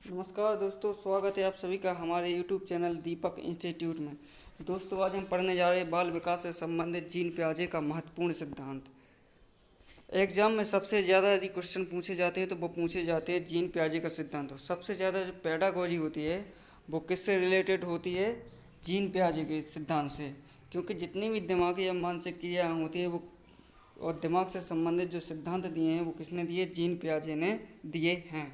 नमस्कार दोस्तों, स्वागत है आप सभी का हमारे YouTube चैनल दीपक इंस्टीट्यूट में। दोस्तों, आज हम पढ़ने जा रहे हैं बाल विकास से संबंधित जीन पियाजे का महत्वपूर्ण सिद्धांत। एग्जाम में सबसे ज़्यादा यदि क्वेश्चन पूछे जाते हैं तो वो पूछे जाते हैं जीन पियाजे का सिद्धांत। सबसे ज़्यादा जो पेडागोजी होती है वो किससे रिलेटेड होती है? जीन पियाजे के सिद्धांत से, क्योंकि जितनी भी दिमागी या मानसिक क्रियाएँ होती है वो और दिमाग से संबंधित जो सिद्धांत दिए हैं वो किसने दिए? जीन पियाजे ने दिए हैं।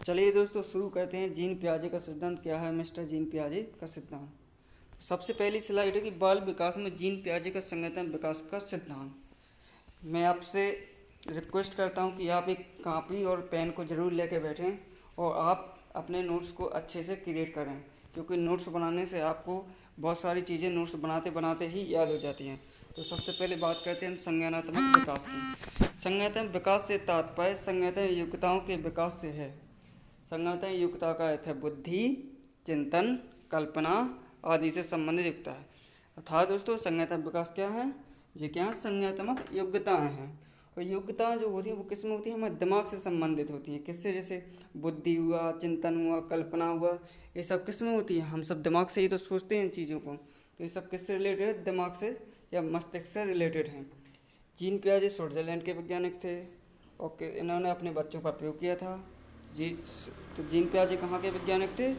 चलिए दोस्तों, शुरू करते हैं। जीन पियाजे का सिद्धांत क्या है? मिस्टर जीन पियाजे का सिद्धांत। सबसे पहली स्लाइड है कि बाल विकास में जीन पियाजे का संगठन विकास का सिद्धांत। मैं आपसे रिक्वेस्ट करता हूं कि आप एक कॉपी और पेन को ज़रूर लेके बैठें और आप अपने नोट्स को अच्छे से क्रिएट करें, क्योंकि नोट्स बनाने से आपको बहुत सारी चीज़ें नोट्स बनाते बनाते ही याद हो जाती हैं। तो सबसे पहले बात करते हैं हम संज्ञानात्मक विकास की। संज्ञानात्मक विकास से तात्पर्य संज्ञानात्मक योग्यताओं के विकास से है। संज्ञानात्मक योग्यता का अर्थ है बुद्धि, चिंतन, कल्पना आदि से संबंधित योग्यता है। अर्थात दोस्तों, संज्ञानात्मक विकास क्या है? ये क्या है? संज्ञानात्मक योग्यताएं हैं। और योग्यताएं जो होती हैं वो किस में होती हैं? हमारे दिमाग से संबंधित होती हैं। किससे? जैसे बुद्धि हुआ, चिंतन हुआ, कल्पना हुआ, ये सब किस में होती है? हम सब दिमाग से ही तो सोचते हैं इन चीज़ों को। तो ये सब किससे रिलेटेड है? दिमाग से या मस्तिष्क से रिलेटेड हैं। जीन पियाजे स्विट्जरलैंड के वैज्ञानिक थे और इन्होंने अपने बच्चों पर प्रयोग किया था। जी तो जीन पियाजे कहाँ के वैज्ञानिक थे?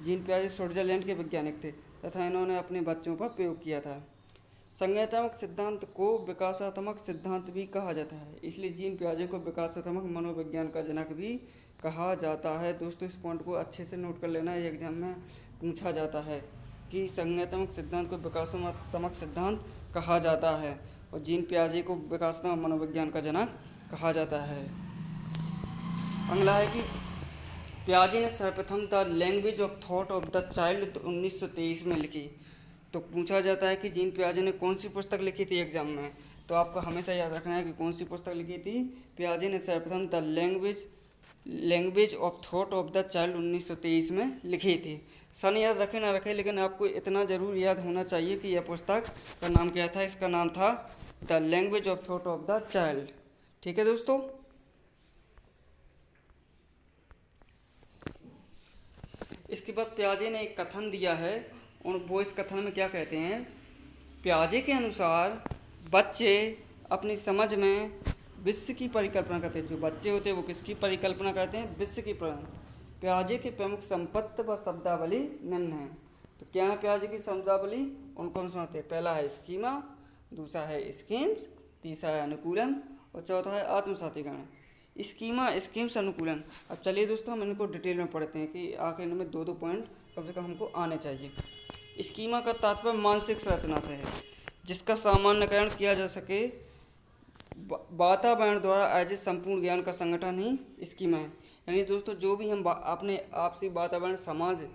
जीन पियाजे स्विट्जरलैंड के वैज्ञानिक थे तथा इन्होंने अपने बच्चों पर प्रयोग किया था। संज्ञानात्मक सिद्धांत को विकासात्मक सिद्धांत भी कहा जाता है, इसलिए जीन पियाजे को विकासात्मक मनोविज्ञान का जनक भी कहा जाता है। दोस्तों, इस पॉइंट को अच्छे से नोट कर लेना, ये एग्जाम में पूछा जाता है कि संज्ञानात्मक सिद्धांत को विकासात्मक सिद्धांत कहा जाता है और जीन पियाजे को विकासात्मक मनोविज्ञान का जनक कहा जाता है। अगला है कि पियाजे ने सर्वप्रथम the language of thought of the child 1923 में लिखी। तो पूछा जाता है कि जीन पियाजे ने कौन सी पुस्तक लिखी थी एग्जाम में, तो आपको हमेशा याद रखना है कि कौन सी पुस्तक लिखी थी। पियाजे ने सर्वप्रथम the language of thought of the child 1923 में लिखी थी। सन याद रखें ना रखें, लेकिन आपको इतना ज़रूर याद होना चाहिए कि यह पुस्तक का नाम क्या था। इसका नाम था the language of thought of the child. ठीक है दोस्तों। इसके बाद पियाजे ने एक कथन दिया है और वो इस कथन में क्या कहते हैं? पियाजे के अनुसार बच्चे अपनी समझ में विश्व की परिकल्पना करते हैं। जो बच्चे होते हैं वो किसकी परिकल्पना करते हैं? विश्व की। पियाजे की प्रमुख संपत्ति व शब्दावली निम्न है। तो क्या है पियाजे की शब्दावली? उनको हम सुनाते हैं। पहला है स्कीमा, दूसरा है स्कीम्स, तीसरा है अनुकूलन और चौथा है आत्मसातीकरण। स्कीमा, स्कीम्स, अनुकूलन। अब चलिए दोस्तों, हम इनको डिटेल में पढ़ते हैं कि आखिर इनमें दो दो पॉइंट कम से कम हमको आने चाहिए। स्कीमा का तात्पर्य मानसिक संरचना से है जिसका सामान्यकरण किया जा सके। वातावरण द्वारा आयोजित संपूर्ण ज्ञान का संगठन ही स्कीमा है। यानी दोस्तों, जो भी हम अपने आपसी वातावरण, समाज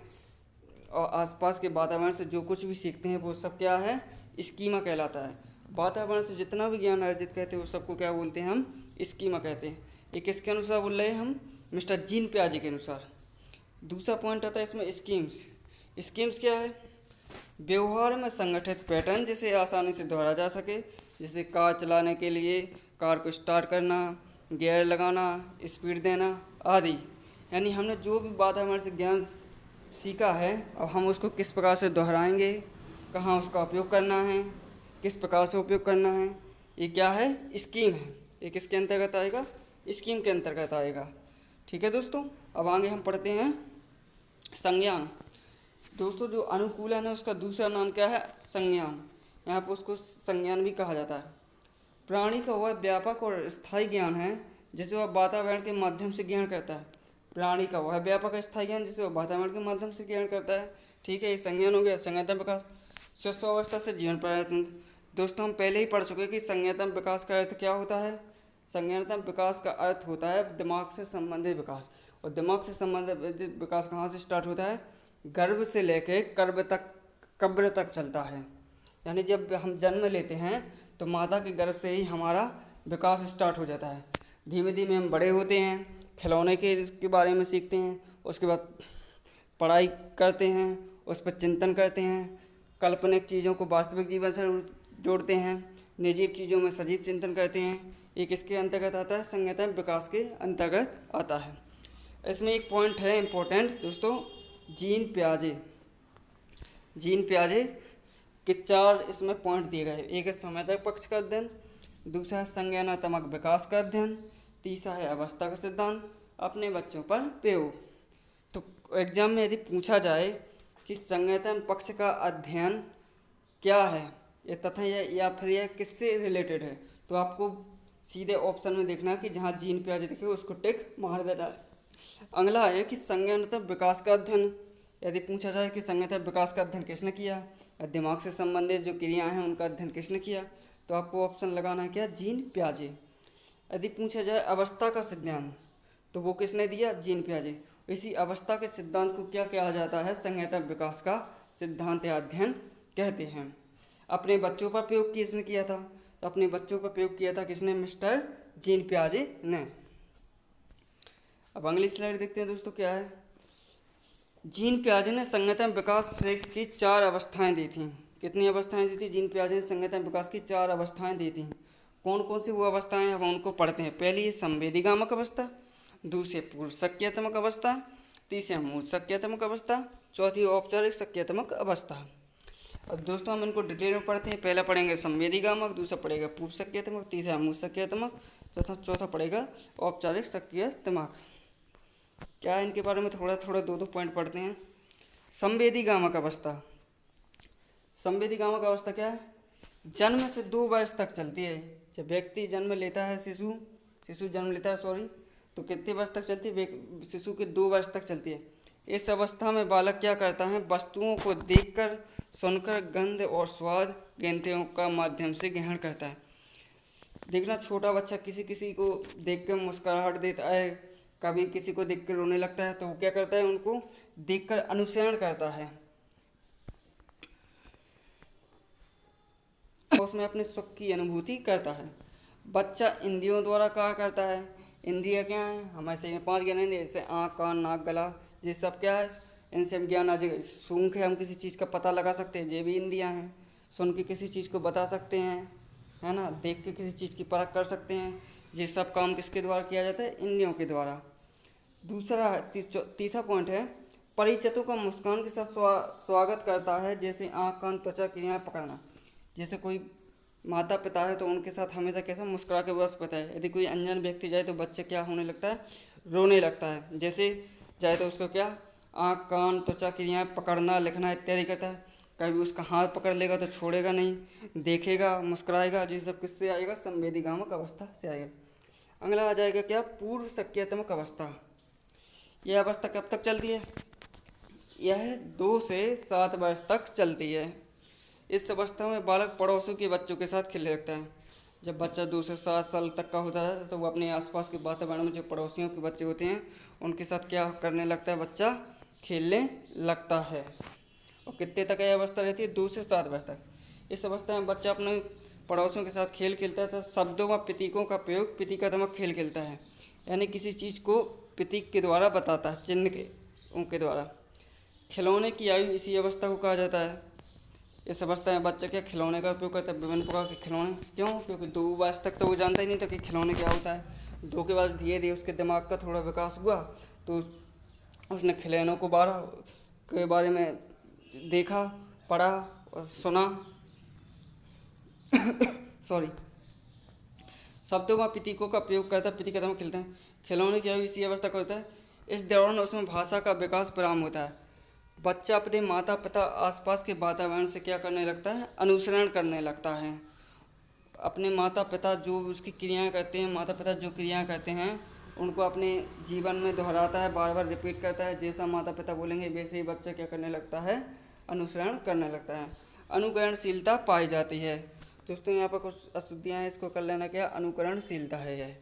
और आसपास के वातावरण से जो कुछ भी सीखते हैं वो सब क्या है? स्कीमा कहलाता है। वातावरण से जितना भी ज्ञान अर्जित करते हैं वो सबको क्या बोलते हैं? हम स्कीमा कहते हैं। ये किसके अनुसार बोल रहे हैं हम? मिस्टर जीन पियाजे के अनुसार। दूसरा पॉइंट आता है इसमें स्कीम्स। स्कीम्स क्या है? व्यवहार में संगठित पैटर्न जिसे आसानी से दोहरा जा सके, जैसे कार चलाने के लिए कार को स्टार्ट करना, गियर लगाना, स्पीड देना आदि। यानी हमने जो भी वातावरण से ज्ञान सीखा है, अब हम उसको किस प्रकार से दोहराएंगे, कहाँ उसका उपयोग करना है, किस प्रकार से उपयोग करना है, ये क्या है? स्कीम है। ये किसके अंतर्गत आएगा? स्कीम के अंतर्गत आएगा। ठीक है दोस्तों। अब आगे हम पढ़ते हैं संज्ञान। दोस्तों, जो अनुकूलन है उसका दूसरा नाम क्या है? संज्ञान। यहाँ पर उसको संज्ञान भी कहा जाता है। प्राणी का वह व्यापक और स्थायी ज्ञान है जिसे वह वातावरण के माध्यम से ग्रहण करता है। प्राणी का वह व्यापक स्थायी ज्ञान जिसे वह वातावरण के माध्यम से ग्रहण करता है। ठीक है, ये संज्ञान हो गया। संज्ञानात्मक विकास स्वस्थ अवस्था से जीवन पर्यंत। दोस्तों, हम पहले ही पढ़ चुके कि संज्ञानात्मक विकास का अर्थ क्या होता है। संज्ञानात्मक विकास का अर्थ होता है दिमाग से संबंधित विकास। और दिमाग से संबंधित विकास कहाँ से स्टार्ट होता है? गर्भ से लेकर कब्र तक चलता है। यानी जब हम जन्म लेते हैं तो माता के गर्भ से ही हमारा विकास स्टार्ट हो जाता है। धीमे धीमे हम बड़े होते हैं, खिलौने के बारे में सीखते हैं, उसके बाद पढ़ाई करते हैं, उस पर चिंतन करते हैं, काल्पनिक चीज़ों को वास्तविक जीवन से जोड़ते हैं, निर्जीव चीज़ों में सजीव चिंतन करते हैं। ये किसके अंतर्गत आता है? संज्ञानात्मक विकास के अंतर्गत आता है। इसमें एक पॉइंट है इम्पोर्टेंट दोस्तों, जीन पियाजे के 4 इसमें पॉइंट दिए गए। एक है संवेदक पक्ष का अध्ययन, दूसरा है संज्ञानात्मक विकास का अध्ययन, तीसरा है अवस्था का सिद्धांत, अपने बच्चों पर प्रयोग। तो एग्जाम में यदि पूछा जाए कि संज्ञानात्मक पक्ष का अध्ययन क्या है, ये तथ्य है या फिर यह किससे रिलेटेड है, तो आपको सीधे ऑप्शन में देखना है कि जहाँ जीन पियाजे दिखे उसको टिक मार देना है। अगला है कि संज्ञानात्मक विकास का अध्ययन, यदि पूछा जाए कि संज्ञानात्मक विकास का अध्ययन किसने किया, या दिमाग से संबंधित जो क्रियाएं हैं उनका अध्ययन किसने किया, तो आपको ऑप्शन लगाना है क्या, जीन पियाजे। यदि पूछा जाए अवस्था का सिद्धांत, तो वो किसने दिया, जीन पियाजे। इसी अवस्था के सिद्धांत को क्या कहा जाता है, संज्ञानात्मक विकास का सिद्धांत या अध्ययन कहते हैं। अपने बच्चों पर प्रयोग किसने किया था, तो अपने बच्चों पर प्रयोग किया था किसने, मिस्टर जीन पियाजे ने। अब अगली स्लाइड देखते हैं दोस्तों क्या है। जीन पियाजे ने संज्ञानात्मक विकास से की 4 अवस्थाएं दी थी। कितनी अवस्थाएं दी थी, जीन पियाजे ने संज्ञानात्मक विकास की 4 अवस्थाएं दी थी। कौन कौन सी वो अवस्थाएं हैं, अब उनको पढ़ते हैं। पहली है संवेदीगामक अवस्था, दूसरी पूर्व सक्रियात्मक अवस्था, तीसरी मूल सक्रियात्मक अवस्था, चौथी औपचारिक सक्रियात्मक अवस्था। अब दोस्तों हम इनको डिटेल में पढ़ते हैं। पहला पढ़ेंगे संवेदीगामक, दूसरा पढ़ेगा पूर्व सक्रियात्मक, तीसरा मूल सक्रियात्मक, चौथा पढ़ेगा औपचारिक सक्रियात्मक। क्या है इनके बारे में थोड़ा थोड़ा 2-2 पॉइंट पढ़ते हैं। संवेदीगामक अवस्था, संवेदीगामक अवस्था क्या है, जन्म से 2 वर्ष तक चलती है। जब व्यक्ति जन्म लेता है, शिशु जन्म लेता है तो कितने वर्ष तक चलती है, शिशु के 2 वर्ष तक चलती है। इस अवस्था में बालक क्या करता है, वस्तुओं को देखकर, सुनकर, गंध और स्वाद ज्ञानेंद्रियों का माध्यम से ग्रहण करता है। देखना, छोटा बच्चा किसी को देख कर मुस्कुराहट देता है, कभी किसी को देख कर रोने लगता है, तो वो क्या करता है, उनको देखकर अनुसरण करता है, उसमें अपने सुख की अनुभूति करता है। बच्चा इंद्रियों द्वारा क्या करता है, इंद्रियाँ क्या हैं, हमारे शरीर में 5 ज्ञानेंद्रिय, जैसे आँख, कान, नाक, गला, ये सब क्या है, इनसे हम ज्ञान आज सूंघ है, हम किसी चीज़ का पता लगा सकते हैं, ये भी इंद्रियाँ हैं। सुन के किसी चीज़ को बता सकते हैं, है ना, देख के किसी चीज़ की परख कर सकते हैं। ये सब काम किसके द्वारा किया जाता है, इंद्रियों के द्वारा। दूसरा तीसरा पॉइंट है, परिचितों का मुस्कान के साथ स्वागत करता है, जैसे आँख, कान, त्वचा क्रियाएं पकड़ना। जैसे कोई माता पिता है तो उनके साथ हमेशा कैसा मुस्कुरा के बस पता है। यदि कोई अनजान व्यक्ति जाए तो बच्चे क्या होने लगता है, रोने लगता है। जैसे जाए तो उसको क्या, आँख, कान, त्वचा क्रियाएं पकड़ना, लिखना इत्यादि करता है। कभी उसका हाथ पकड़ लेगा तो छोड़ेगा नहीं, देखेगा, मुस्कुराएगा। ये सब किससे आएगा, संवेदीगामक अवस्था से आएगा। अगला आ जाएगा क्या, पूर्व सक्रियात्मक अवस्था। यह अवस्था कब तक चलती है, यह 2 से 7 वर्ष तक चलती है। इस अवस्था में बालक पड़ोसियों के बच्चों के साथ खेलने लगता है। जब बच्चा 2 से 7 साल तक का होता है तो वो अपने आसपास के वातावरण में जो पड़ोसियों के बच्चे होते हैं उनके साथ क्या करने लगता है, बच्चा खेलने लगता है। और कितने तक यह अवस्था रहती है, 2 से 7 वर्ष तक। इस अवस्था में बच्चा अपने पड़ोसियों के साथ खेल खेलता है तो शब्दों व प्रतीकों का प्रयोग, प्रतीकात्मक खेल खेलता है, यानी किसी चीज़ को प्रतीक के द्वारा बताता है, चिन्ह के उनके द्वारा। खिलौने की आयु इसी अवस्था को कहा जाता है। इस अवस्था में बच्चा क्या खिलौने का उपयोग करता है, विभिन्न प्रकार के खिलौने। क्यों, क्योंकि 2 वर्ष तक तो वो जानता ही नहीं था कि खिलौने क्या होता है। 2 के बाद धीरे धीरे उसके दिमाग का थोड़ा विकास हुआ तो उसने खिलौनों के बारे में देखा, पढ़ा और सुना शब्दों व प्रतीकों का प्रयोग करता है, प्रतीकात्मक खेलते हैं। खिलौने की आयु इसी अवस्था का होता है। इस दौरान उसमें भाषा का विकास प्रारंभ होता है। बच्चा अपने माता पिता, आसपास के वातावरण से क्या करने लगता है, अनुसरण करने लगता है। अपने माता पिता जो उसकी क्रियाएं करते हैं, माता पिता जो क्रियाएं करते हैं उनको अपने जीवन में दोहराता है, बार बार रिपीट करता है। जैसा माता पिता बोलेंगे वैसे ही बच्चा क्या करने लगता है, अनुसरण करने लगता है। अनुकरणशीलता पाई जाती है। दोस्तों यहाँ पर कुछ अशुद्धियाँ हैं, इसको कर लेना, क्या अनुकरणशीलता है। यह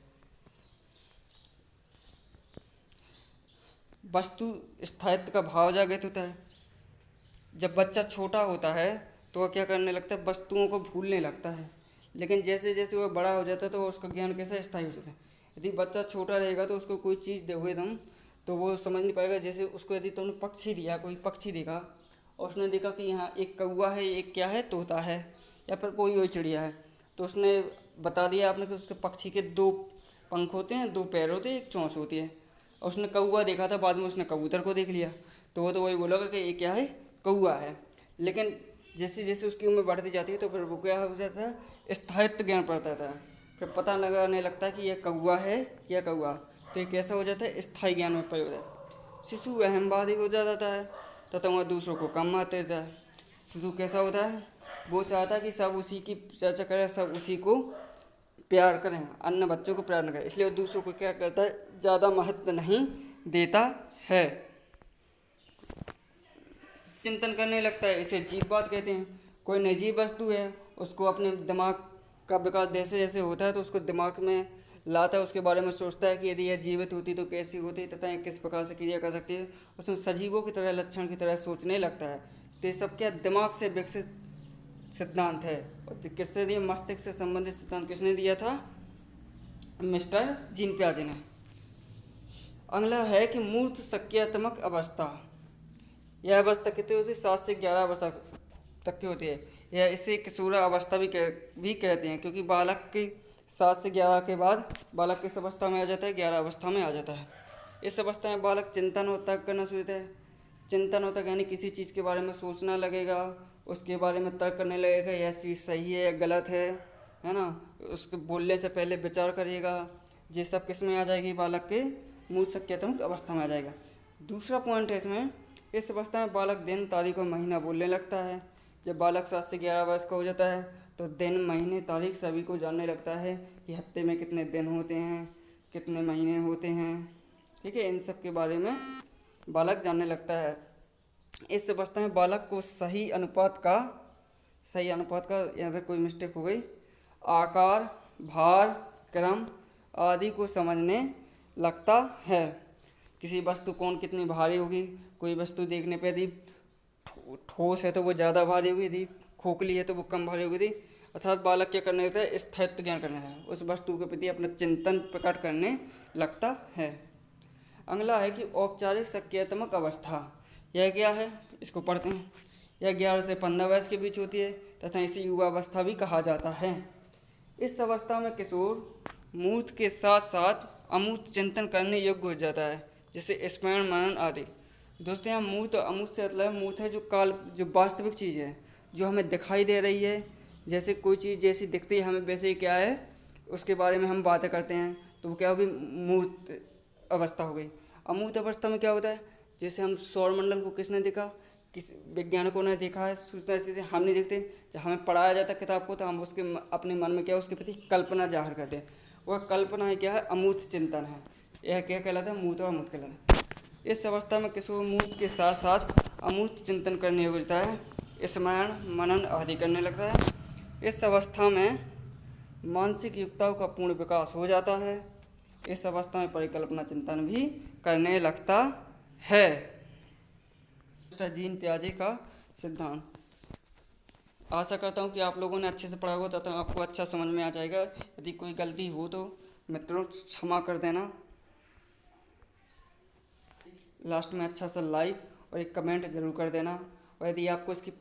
वस्तु स्थायित्व का भाव जागृत होता है। जब बच्चा छोटा होता है तो वह क्या करने लगता है, वस्तुओं को भूलने लगता है। लेकिन जैसे जैसे वह बड़ा हो जाता है तो उसका ज्ञान कैसा स्थायी हो जाता है। यदि बच्चा छोटा रहेगा तो उसको कोई चीज़ दोगे तुम तो वो समझ नहीं पाएगा। जैसे उसको यदि तुमने पक्षी दिया, कोई पक्षी देखा और उसने देखा कि यहाँ एक कौवा है, एक क्या है, तोता है, या फिर कोई और चिड़िया है, तो उसने बता दिया आपने कि उसके पक्षी के 2 पंख होते हैं, 2 पैर होते हैं, एक चोंच होती है। और उसने कौवा देखा था, बाद में उसने कबूतर को देख लिया, तो वो तो वही बोलेगा कि ये क्या है, कौवा है। लेकिन जैसे जैसे उसकी उम्र बढ़ती जाती है तो फिर वो क्या हो जाता है, स्थायित्व ज्ञान पड़ता था, फिर पता लगाने लगता है कि यह कौवा है या कौवा। तो ये कैसा हो जाता है, स्थायी ज्ञान में प्रयोग होता है। शिशु अहमवादी हो जाता है तथा वह दूसरों को कम महत्व देता है। शिशु कैसा होता है, वो चाहता है कि सब उसी की चर्चा करें, सब उसी को प्यार करें, अन्य बच्चों को प्यार न करें, इसलिए वो दूसरों को क्या करता है, ज़्यादा महत्व नहीं देता है। चिंतन करने लगता है, इसे जीववाद कहते हैं। कोई निर्जीव वस्तु है, उसको अपने दिमाग का विकास जैसे जैसे होता है तो उसको दिमाग में लाता है, उसके बारे में सोचता है कि यदि यह जीवित होती तो कैसी होती तथा यह किस प्रकार से क्रिया कर सकती है, उसमें सजीवों की तरह, लक्षण की तरह सोचने लगता है। तो ये सब क्या दिमाग से विकसित सिद्धांत है। और किससे दिया, मस्तिष्क से संबंधित सिद्धांत किसने दिया था, मिस्टर जीन पियाजे ने। अगला है कि मूर्त सक्रियात्मक अवस्था। यह अवस्था कितनी होती है, 7 से 11 अवस्था तक की होती है। यह इसे किशोरा अवस्था भी कहते हैं, क्योंकि बालक की 7 से 11 के बाद बालक किस अवस्था में आ जाता है, 11 अवस्था में आ जाता है। इस अवस्था में बालक चिंतन और तर्क करना शुरू होता है। चिंतन होता है यानी किसी चीज़ के बारे में सोचना लगेगा, उसके बारे में तर्क करने लगेगा, यह चीज़ सही है या गलत है ना, उसके बोलने से पहले विचार करिएगा। ये सब किस में आ जाएगी, बालक के मूर्त सक्रियात्मक अवस्था में आ जाएगा। दूसरा पॉइंट है इसमें, इस अवस्था में बालक दिन, तारीख और महीना बोलने लगता है। जब बालक 7 से 11 वर्ष का हो जाता है तो दिन, महीने, तारीख सभी को जानने लगता है कि हफ्ते में कितने दिन होते हैं, कितने महीने होते हैं, ठीक है, इन सब के बारे में बालक जानने लगता है। इस अवस्था में बालक को सही अनुपात का यहाँ पर कोई मिस्टेक हो गई, आकार, भार, क्रम आदि को समझने लगता है। किसी वस्तु कौन कितनी भारी होगी, कोई वस्तु देखने पे यदि ठोस है तो वो ज़्यादा भारी होगी, यदि खोखली है तो वो कम भारी होगी। अर्थात बालक क्या करने लगता है, स्थायित्व ज्ञान करने लगता है, उस वस्तु के प्रति अपना चिंतन प्रकट करने लगता है। अगला है कि औपचारिक सक्रियात्मक अवस्था। यह क्या है, इसको पढ़ते हैं। यह 11 से 15 वर्ष के बीच होती है तथा इसे युवा अवस्था भी कहा जाता है। इस अवस्था में किशोर मूर्त के साथ साथ अमूर्त चिंतन करने योग्य हो जाता है, जैसे स्मरण, मनन आदि। दोस्तों यहाँ मूर्त और अमूर्त से मतलब मूर्त है जो वास्तविक चीज़ है, जो हमें दिखाई दे रही है। जैसे कोई चीज़ जैसी दिखती है हमें वैसे ही क्या है, उसके बारे में हम बातें करते हैं, तो वो क्या होगी, मूर्त अवस्था हो गई। अमूर्त अवस्था में क्या होता है, जैसे हम सौरमंडल को किसने देखा, किस वैज्ञानिकों ने देखा है, सूचना ऐसे हम नहीं देखते। जब हमें पढ़ाया जाता है किताब को तो हम उसके अपने मन में क्या उसके प्रति कल्पना जाहिर करते हैं। वह कल्पना है क्या है, अमूर्त चिंतन है। यह क्या कहलाता है, मूर्त और अमूर्त कहलाता है। इस अवस्था में किशोर मूर्त के साथ साथ अमूर्त चिंतन करने होता है, स्मरण, मनन आदि करने लगता है। इस अवस्था में मानसिक युक्ताओं का पूर्ण विकास हो जाता है। इस अवस्था में परिकल्पना चिंतन भी करने लगता है। मिस्टर जीन पियाजे का सिद्धांत। आशा करता हूँ कि आप लोगों ने अच्छे से पढ़ा होगा तथा आपको अच्छा समझ में आ जाएगा। यदि कोई गलती हो तो मित्रों क्षमा कर देना। लास्ट में अच्छा सा लाइक और एक कमेंट ज़रूर कर देना। और यदि आपको इसकी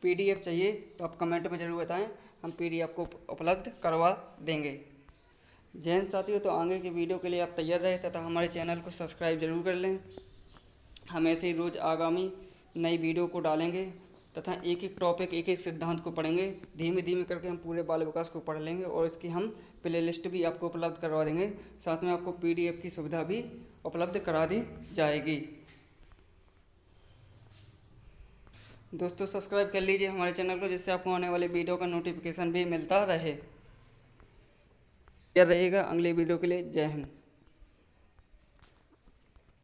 PDF चाहिए तो आप कमेंट में ज़रूर बताएं, हम PDF को उपलब्ध करवा देंगे। जय हिंद साथियों, तो आगे की वीडियो के लिए आप तैयार रहे तथा हमारे चैनल को सब्सक्राइब जरूर कर लें। हम ऐसे ही रोज़ आगामी नई वीडियो को डालेंगे तथा एक एक टॉपिक, एक एक सिद्धांत को पढ़ेंगे। धीमे धीमे करके हम पूरे बाल विकास को पढ़ लेंगे और इसकी हम प्लेलिस्ट भी आपको उपलब्ध करवा देंगे। साथ में आपको PDF की सुविधा भी उपलब्ध करा दी जाएगी। दोस्तों सब्सक्राइब कर लीजिए हमारे चैनल को, जिससे आपको आने वाले वीडियो का नोटिफिकेशन भी मिलता रहे। क्या रहेगा अगले वीडियो के लिए। जय हिंद।